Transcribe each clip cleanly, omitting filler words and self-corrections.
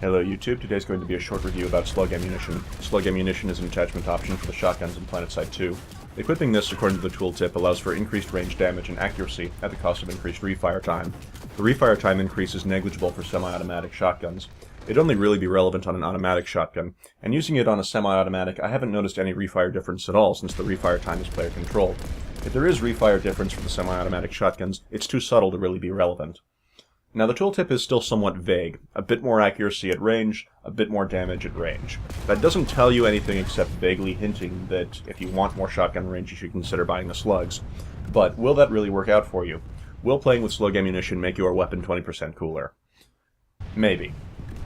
Hello YouTube, today's going to be a short review about Slug ammunition. Slug ammunition is an attachment option for the shotguns in PlanetSide 2. Equipping this, according to the tooltip, allows for increased range damage and accuracy at the cost of increased refire time. The refire time increase is negligible for semi-automatic shotguns. It'd only really be relevant on an automatic shotgun, and using it on a semi-automatic, I haven't noticed any refire difference at all since the refire time is player controlled. If there is refire difference for the semi-automatic shotguns, it's too subtle to really be relevant. Now the tooltip is still somewhat vague, a bit more accuracy at range, a bit more damage at range. That doesn't tell you anything except vaguely hinting that if you want more shotgun range you should consider buying the slugs. But will that really work out for you? Will playing with slug ammunition make your weapon 20% cooler? Maybe.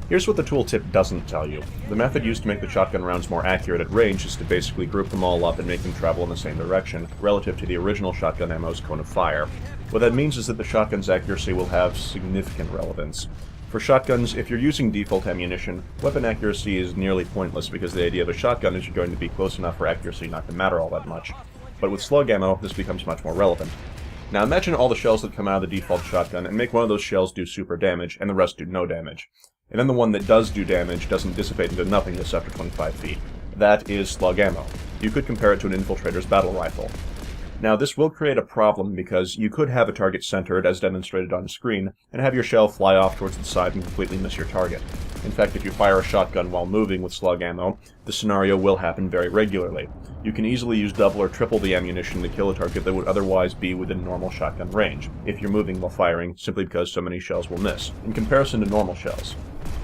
Here's what the tooltip doesn't tell you. The method used to make the shotgun rounds more accurate at range is to basically group them all up and make them travel in the same direction, relative to the original shotgun ammo's cone of fire. What that means is that the shotgun's accuracy will have significant relevance. For shotguns, if you're using default ammunition, weapon accuracy is nearly pointless because the idea of a shotgun is you're going to be close enough for accuracy not to matter all that much. But with slug ammo, this becomes much more relevant. Now imagine all the shells that come out of the default shotgun and make one of those shells do super damage, and the rest do no damage. And then the one that does do damage doesn't dissipate into nothingness after 25 feet. That is slug ammo. You could compare it to an infiltrator's battle rifle. Now this will create a problem because you could have a target centered, as demonstrated on screen, and have your shell fly off towards the side and completely miss your target. In fact, if you fire a shotgun while moving with slug ammo, the scenario will happen very regularly. You can easily use double or triple the ammunition to kill a target that would otherwise be within normal shotgun range, if you're moving while firing, simply because so many shells will miss, in comparison to normal shells.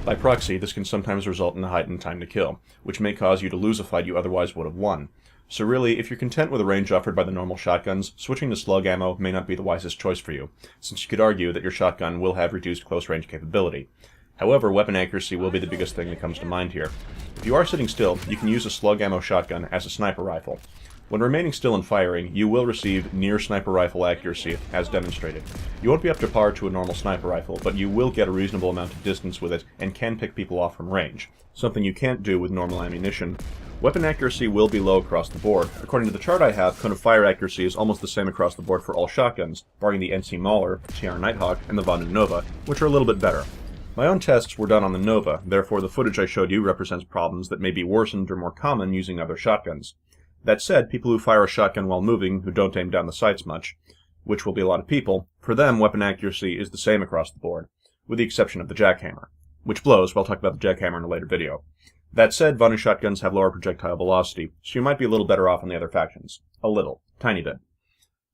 By proxy, this can sometimes result in a heightened time to kill, which may cause you to lose a fight you otherwise would have won. So really, if you're content with the range offered by the normal shotguns, switching to slug ammo may not be the wisest choice for you, since you could argue that your shotgun will have reduced close-range capability. However, weapon accuracy will be the biggest thing that comes to mind here. If you are sitting still, you can use a slug ammo shotgun as a sniper rifle. When remaining still and firing, you will receive near sniper rifle accuracy, as demonstrated. You won't be up to par to a normal sniper rifle, but you will get a reasonable amount of distance with it and can pick people off from range, something you can't do with normal ammunition. Weapon accuracy will be low across the board. According to the chart I have, cone of fire accuracy is almost the same across the board for all shotguns, barring the NC Mauler, TR Nighthawk, and the Von Nova, which are a little bit better. My own tests were done on the Nova, therefore the footage I showed you represents problems that may be worsened or more common using other shotguns. That said, people who fire a shotgun while moving, who don't aim down the sights much, which will be a lot of people, for them weapon accuracy is the same across the board, with the exception of the jackhammer, which blows, but I'll talk about the jackhammer in a later video. That said, Von shotguns have lower projectile velocity, so you might be a little better off on the other factions. A little. Tiny bit.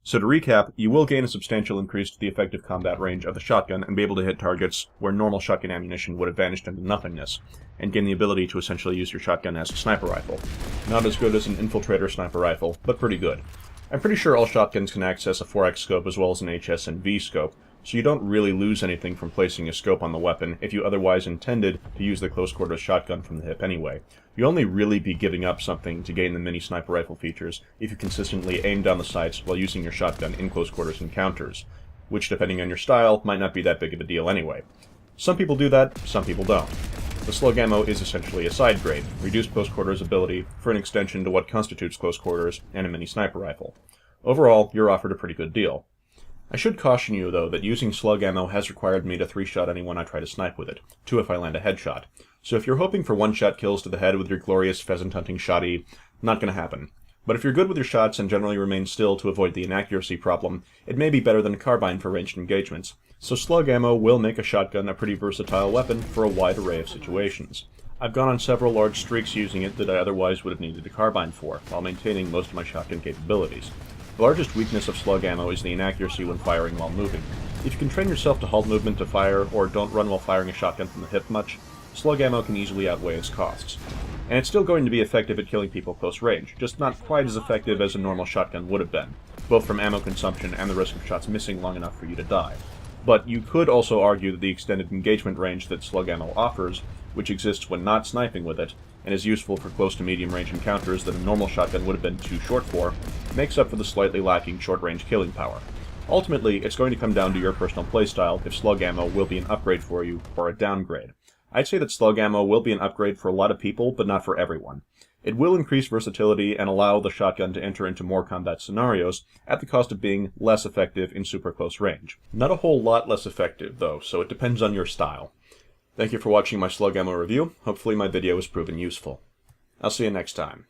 So to recap, you will gain a substantial increase to the effective combat range of the shotgun and be able to hit targets where normal shotgun ammunition would have vanished into nothingness, and gain the ability to essentially use your shotgun as a sniper rifle. Not as good as an infiltrator sniper rifle, but pretty good. I'm pretty sure all shotguns can access a 4x scope as well as an HS and V scope, so you don't really lose anything from placing a scope on the weapon if you otherwise intended to use the close quarters shotgun from the hip anyway. You only really be giving up something to gain the mini sniper rifle features if you consistently aim down the sights while using your shotgun in close quarters encounters, which depending on your style might not be that big of a deal anyway. Some people do that, some people don't. The slug ammo is essentially a side grade, reduced close quarters ability for an extension to what constitutes close quarters and a mini sniper rifle. Overall, you're offered a pretty good deal. I should caution you, though, that using slug ammo has required me to 3-shot anyone I try to snipe with it, 2 if I land a headshot. So if you're hoping for 1-shot kills to the head with your glorious pheasant-hunting shotty, not gonna happen. But if you're good with your shots and generally remain still to avoid the inaccuracy problem, it may be better than a carbine for ranged engagements. So slug ammo will make a shotgun a pretty versatile weapon for a wide array of situations. I've gone on several large streaks using it that I otherwise would have needed a carbine for, while maintaining most of my shotgun capabilities. The largest weakness of slug ammo is the inaccuracy when firing while moving. If you can train yourself to halt movement to fire, or don't run while firing a shotgun from the hip much, slug ammo can easily outweigh its costs. And it's still going to be effective at killing people close range, just not quite as effective as a normal shotgun would have been, both from ammo consumption and the risk of shots missing long enough for you to die. But you could also argue that the extended engagement range that slug ammo offers, which exists when not sniping with it, and is useful for close to medium range encounters that a normal shotgun would have been too short for, makes up for the slightly lacking short-range killing power. Ultimately, it's going to come down to your personal playstyle if slug ammo will be an upgrade for you, or a downgrade. I'd say that slug ammo will be an upgrade for a lot of people, but not for everyone. It will increase versatility and allow the shotgun to enter into more combat scenarios, at the cost of being less effective in super close range. Not a whole lot less effective, though, so it depends on your style. Thank you for watching my slug ammo review. Hopefully my video has proven useful. I'll see you next time.